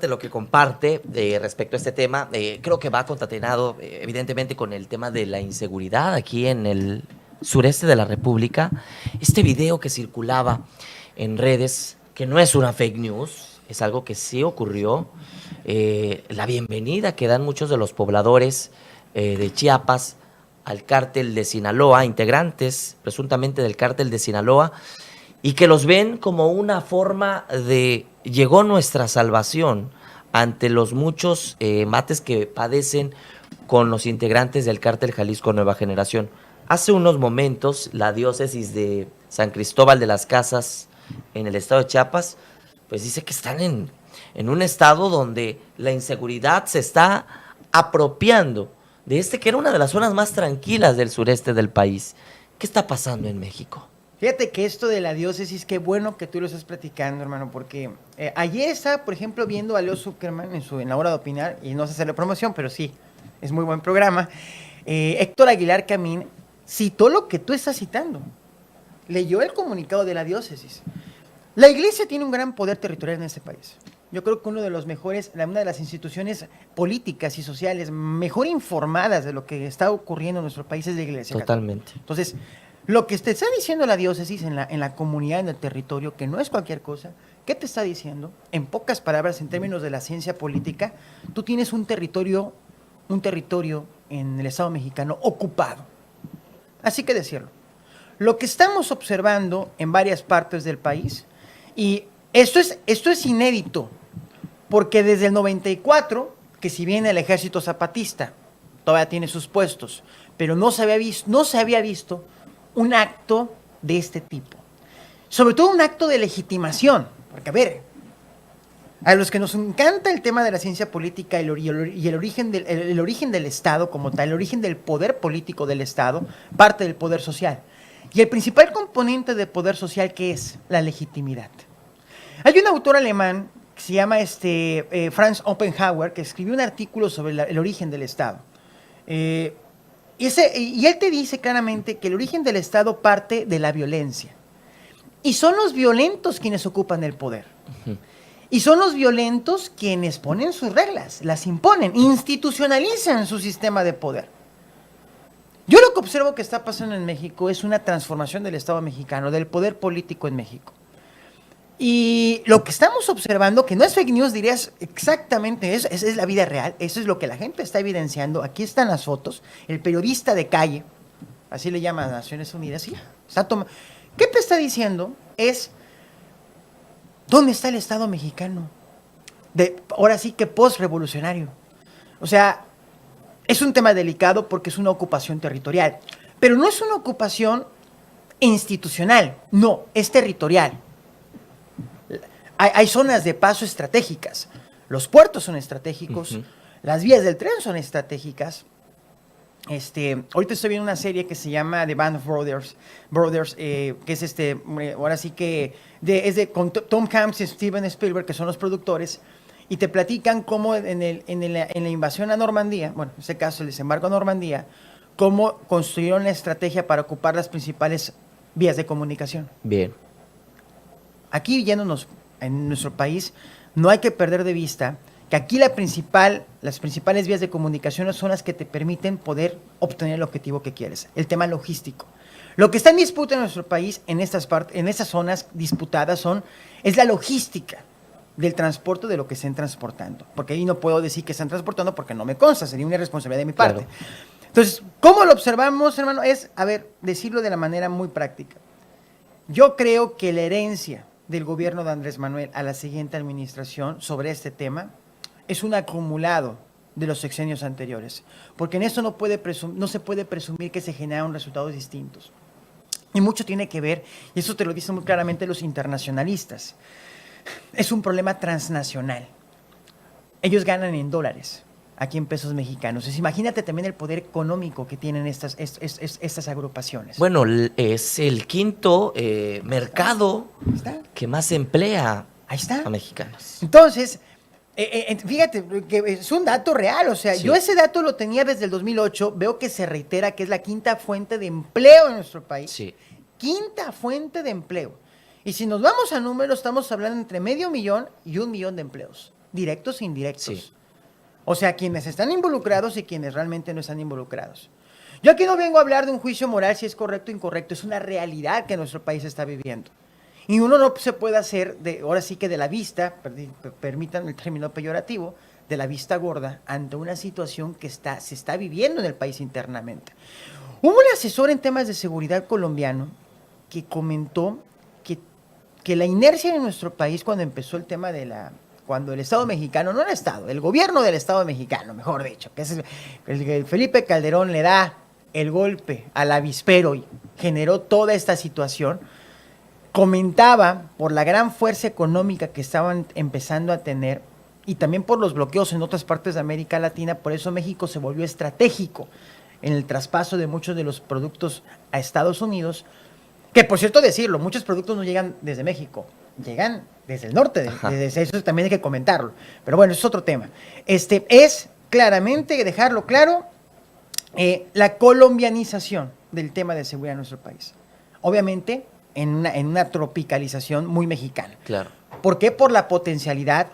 de lo que comparte respecto a este tema, creo que va concatenado evidentemente con el tema de la inseguridad aquí en el sureste de la República. Este video que circulaba en redes, que no es una fake news, es algo que sí ocurrió, la bienvenida que dan muchos de los pobladores de Chiapas al cártel de Sinaloa, integrantes presuntamente del cártel de Sinaloa, y que los ven como una forma de llegó nuestra salvación ante los muchos mates que padecen con los integrantes del cártel Jalisco Nueva Generación. Hace unos momentos la diócesis de San Cristóbal de las Casas en el estado de Chiapas, pues dice que están en un estado donde la inseguridad se está apropiando de que era una de las zonas más tranquilas del sureste del país. ¿Qué está pasando en México? Fíjate que esto de la diócesis, qué bueno que tú lo estás platicando, hermano, porque ayer estaba, por ejemplo, viendo a Leo Zuckerman en la hora de opinar, y no sé hacerle promoción, pero sí, es muy buen programa. Héctor Aguilar Camín citó lo que tú estás citando, leyó el comunicado de la diócesis. La iglesia tiene un gran poder territorial en este país. Yo creo que uno de los mejores, una de las instituciones políticas y sociales mejor informadas de lo que está ocurriendo en nuestro país es la iglesia. Totalmente. Católica. Entonces, lo que te está diciendo la diócesis en la comunidad, en el territorio, que no es cualquier cosa, ¿qué te está diciendo? En pocas palabras, en términos de la ciencia política, tú tienes un territorio en el Estado mexicano ocupado. Así que decirlo. Lo que estamos observando en varias partes del país, y esto es inédito, porque desde el 94, que si bien el ejército zapatista todavía tiene sus puestos, pero no se había visto un acto de este tipo. Sobre todo un acto de legitimación. Porque, a ver, a los que nos encanta el tema de la ciencia política y el origen del Estado como tal, el origen del poder político del Estado, parte del poder social. Y el principal componente del poder social, ¿qué es? La legitimidad. Hay un autor alemán que se llama Franz Oppenhauer, que escribió un artículo sobre el origen del Estado. Y él te dice claramente que el origen del Estado parte de la violencia. Y son los violentos quienes ocupan el poder. Y son los violentos quienes ponen sus reglas, las imponen, institucionalizan su sistema de poder. Yo lo que observo que está pasando en México es una transformación del Estado mexicano, del poder político en México. Y lo que estamos observando, que no es fake news, dirías exactamente eso, esa es la vida real, eso es lo que la gente está evidenciando. Aquí están las fotos, el periodista de calle, así le llaman a Naciones Unidas, sí, ¿qué te está diciendo? Es, ¿dónde está el Estado mexicano? Ahora sí que post-revolucionario. O sea, es un tema delicado porque es una ocupación territorial, pero no es una ocupación institucional, no, es territorial. Hay zonas de paso estratégicas. Los puertos son estratégicos. Las vías del tren son estratégicas. Ahorita estoy viendo una serie que se llama The Band of Brothers, que es ahora sí que con Tom Hanks y Steven Spielberg, que son los productores, y te platican cómo en la invasión a Normandía, bueno, en este caso el desembarco a Normandía, cómo construyeron la estrategia para ocupar las principales vías de comunicación. Bien. Aquí yéndonos en nuestro país, no hay que perder de vista que aquí las principales vías de comunicación son las que te permiten poder obtener el objetivo que quieres, el tema logístico. Lo que está en disputa en nuestro país, en esas zonas disputadas, es la logística del transporte de lo que estén transportando. Porque ahí no puedo decir que están transportando porque no me consta, sería una irresponsabilidad de mi parte. Claro. Entonces, ¿cómo lo observamos, hermano? Es, decirlo de la manera muy práctica. Yo creo que la herencia del gobierno de Andrés Manuel a la siguiente administración sobre este tema es un acumulado de los sexenios anteriores, porque en esto no se puede presumir que se generaron resultados distintos. Y mucho tiene que ver, y eso te lo dicen muy claramente los internacionalistas, es un problema transnacional. Ellos ganan en dólares, aquí en pesos mexicanos. Entonces, imagínate también el poder económico que tienen estas agrupaciones. Bueno, es el quinto mercado que más emplea a mexicanos. Entonces, fíjate, que es un dato real. O sea, sí. Yo ese dato lo tenía desde el 2008. Veo que se reitera que es la quinta fuente de empleo en nuestro país. Sí. Quinta fuente de empleo. Y si nos vamos a números, estamos hablando entre 500,000 y 1 millón de empleos directos e indirectos. Sí. O sea, quienes están involucrados y quienes realmente no están involucrados. Yo aquí no vengo a hablar de un juicio moral si es correcto o incorrecto, es una realidad que nuestro país está viviendo. Y uno no se puede hacer, ahora sí que de la vista, permítanme el término peyorativo, de la vista gorda ante una situación que se está viviendo en el país internamente. Hubo un asesor en temas de seguridad colombiano que comentó que la inercia en nuestro país cuando empezó el tema cuando el Estado mexicano, no el Estado, el gobierno del Estado mexicano, mejor dicho, que es el Felipe Calderón le da el golpe al avispero y generó toda esta situación, comentaba por la gran fuerza económica que estaban empezando a tener y también por los bloqueos en otras partes de América Latina, por eso México se volvió estratégico en el traspaso de muchos de los productos a Estados Unidos, que por cierto decirlo, muchos productos no llegan desde México, llegan desde el norte, desde eso también hay que comentarlo, pero bueno, eso es otro tema. Es claramente, dejarlo claro, la colombianización del tema de seguridad en nuestro país. Obviamente, en una tropicalización muy mexicana. Claro. ¿Por qué? Por la potencialidad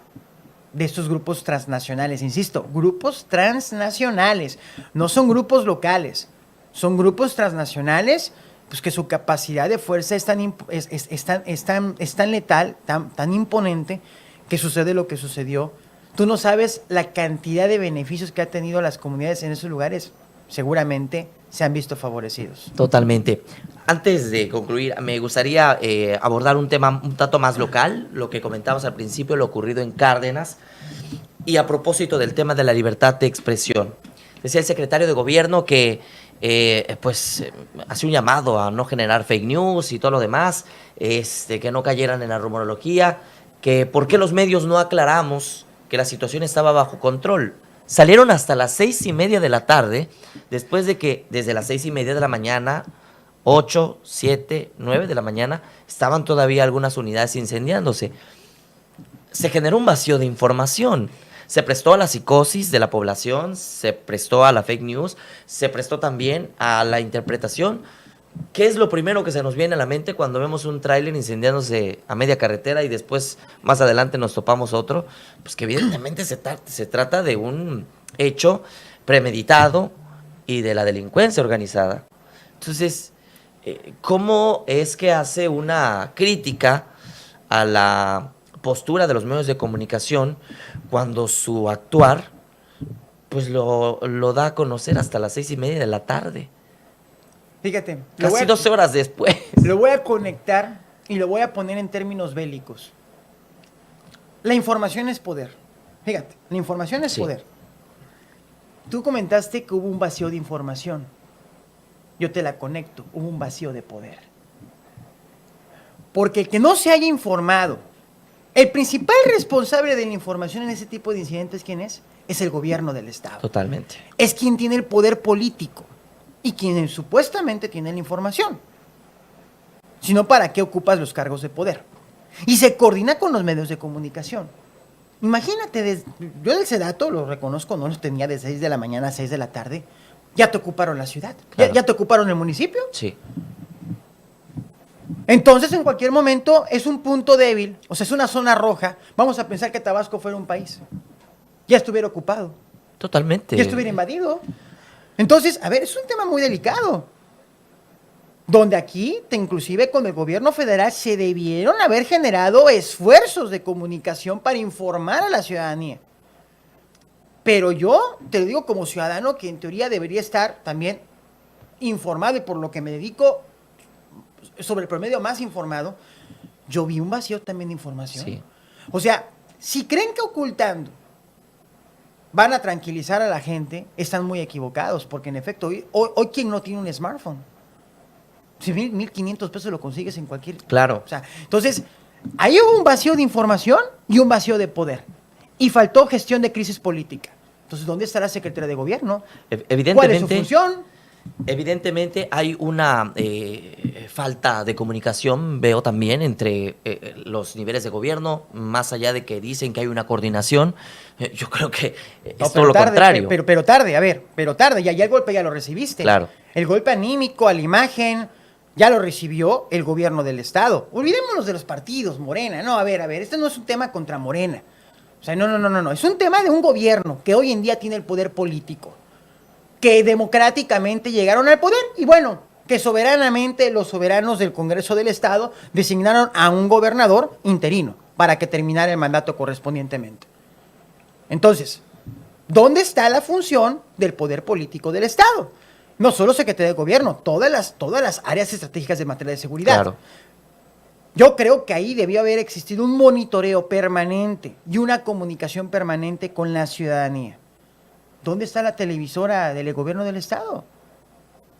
de estos grupos transnacionales. Insisto, grupos transnacionales, no son grupos locales, son grupos transnacionales, pues que su capacidad de fuerza es tan letal, tan imponente, que sucede lo que sucedió. Tú no sabes la cantidad de beneficios que ha tenido las comunidades en esos lugares, seguramente se han visto favorecidos. Totalmente. Antes de concluir, me gustaría abordar un tema un tanto más local, lo que comentabas al principio, lo ocurrido en Cárdenas, y a propósito del tema de la libertad de expresión. Decía el secretario de Gobierno que hace un llamado a no generar fake news y todo lo demás, que no cayeran en la rumorología, que por qué los medios no aclaramos que la situación estaba bajo control. Salieron hasta las 6:30 de la tarde, después de que desde las 6:30 de la mañana, 8, 7, 9 de la mañana, estaban todavía algunas unidades incendiándose. Se generó un vacío de información. Se prestó a la psicosis de la población, se prestó a la fake news, se prestó también a la interpretación. ¿Qué es lo primero que se nos viene a la mente cuando vemos un tráiler incendiándose a media carretera y después, más adelante, nos topamos otro? Pues que evidentemente se trata de un hecho premeditado y de la delincuencia organizada. Entonces, ¿cómo es que hace una crítica a la postura de los medios de comunicación cuando su actuar pues lo da a conocer hasta las 6:30 de la tarde? Fíjate. Casi 12 horas después. Lo voy a conectar y lo voy a poner en términos bélicos. La información es poder. Fíjate, la información es poder. Tú comentaste que hubo un vacío de información. Yo te la conecto. Hubo un vacío de poder. Porque el que no se haya informado, el principal responsable de la información en ese tipo de incidentes, ¿quién es? Es el gobierno del Estado. Totalmente. Es quien tiene el poder político y quien supuestamente tiene la información. Si no, ¿para qué ocupas los cargos de poder? Y se coordina con los medios de comunicación. Imagínate, yo el Sedato, lo reconozco, no los tenía de 6 de la mañana a 6 de la tarde. Ya te ocuparon la ciudad. Claro. ¿Ya te ocuparon el municipio? Sí. Entonces, en cualquier momento, es un punto débil, o sea, es una zona roja. Vamos a pensar que Tabasco fuera un país. Ya estuviera ocupado. Totalmente. Ya estuviera invadido. Entonces, a ver, es un tema muy delicado. Donde aquí, inclusive con el gobierno federal, se debieron haber generado esfuerzos de comunicación para informar a la ciudadanía. Pero yo te lo digo como ciudadano que en teoría debería estar también informado y por lo que me dedico sobre el promedio más informado, yo vi un vacío también de información. Sí. O sea, si creen que ocultando van a tranquilizar a la gente, están muy equivocados, porque en efecto, hoy ¿quién no tiene un smartphone? Si 1,500 pesos lo consigues en cualquier... Claro. O sea, entonces, ahí hubo un vacío de información y un vacío de poder. Y faltó gestión de crisis política. Entonces, ¿dónde está la Secretaría de Gobierno? Evidentemente, ¿cuál es su función? Evidentemente hay una falta de comunicación, veo también, entre los niveles de gobierno, más allá de que dicen que hay una coordinación, yo creo que es todo lo contrario. Pero tarde, ya el golpe ya lo recibiste. Claro. El golpe anímico a la imagen ya lo recibió el gobierno del Estado. Olvidémonos de los partidos, Morena. No, a ver, este no es un tema contra Morena. O O sea, no. Es un tema de un gobierno que hoy en día tiene el poder político, que democráticamente llegaron al poder y bueno, que soberanamente los soberanos del Congreso del Estado designaron a un gobernador interino para que terminara el mandato correspondientemente. Entonces, ¿dónde está la función del poder político del Estado? No solo Secretaría de Gobierno, todas las áreas estratégicas de materia de seguridad. Claro. Yo creo que ahí debió haber existido un monitoreo permanente y una comunicación permanente con la ciudadanía. ¿Dónde está la televisora del gobierno del Estado?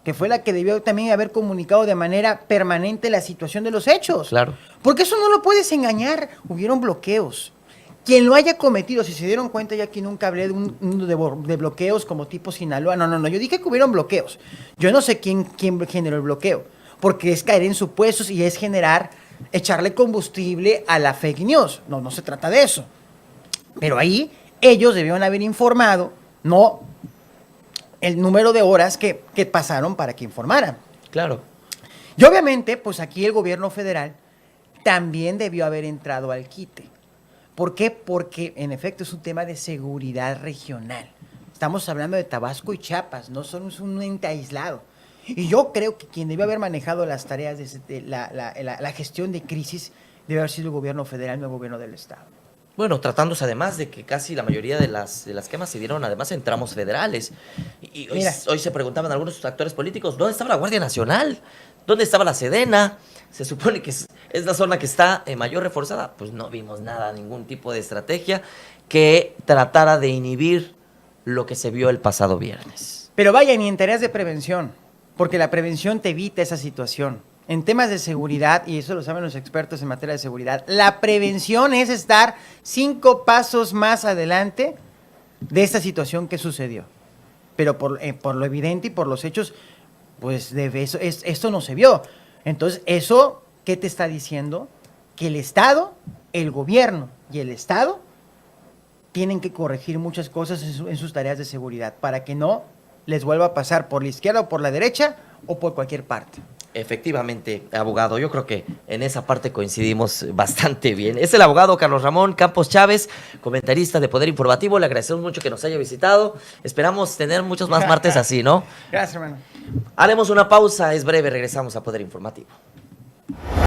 Que fue la que debió también haber comunicado de manera permanente la situación de los hechos. Claro. Porque eso no lo puedes engañar. Hubieron bloqueos. Quien lo haya cometido, si se dieron cuenta, ya que nunca hablé de bloqueos como tipo Sinaloa. No. Yo dije que hubieron bloqueos. Yo no sé quién generó el bloqueo. Porque es caer en supuestos y es echarle combustible a la fake news. No se trata de eso. Pero ahí ellos debieron haber informado, no el número de horas que pasaron para que informaran. Claro. Y obviamente, pues aquí el gobierno federal también debió haber entrado al quite. ¿Por qué? Porque en efecto es un tema de seguridad regional. Estamos hablando de Tabasco y Chiapas, no son un ente aislado. Y yo creo que quien debió haber manejado las tareas de la gestión de crisis debe haber sido el gobierno federal, no el gobierno del Estado. Bueno, tratándose además de que casi la mayoría de las quemas se dieron además en tramos federales. Y hoy se preguntaban algunos actores políticos, ¿dónde estaba la Guardia Nacional? ¿Dónde estaba la Sedena? Se supone que es la zona que está mayor reforzada. Pues no vimos nada, ningún tipo de estrategia que tratara de inhibir lo que se vio el pasado viernes. Pero vaya, ni interés de prevención, porque la prevención te evita esa situación. En temas de seguridad, y eso lo saben los expertos en materia de seguridad, la prevención es estar 5 pasos más adelante de esta situación que sucedió. Pero por lo evidente y por los hechos, pues esto no se vio. Entonces, ¿eso qué te está diciendo? Que el Estado, el gobierno y el Estado tienen que corregir muchas cosas en sus tareas de seguridad para que no les vuelva a pasar por la izquierda o por la derecha o por cualquier parte. Efectivamente, abogado, yo creo que en esa parte coincidimos bastante bien. Es el abogado Carlos Ramón Campos Chávez, comentarista de Poder Informativo. Le agradecemos mucho que nos haya visitado. Esperamos tener muchos más martes así, ¿no? Gracias, hermano. Haremos una pausa, es breve, regresamos a Poder Informativo.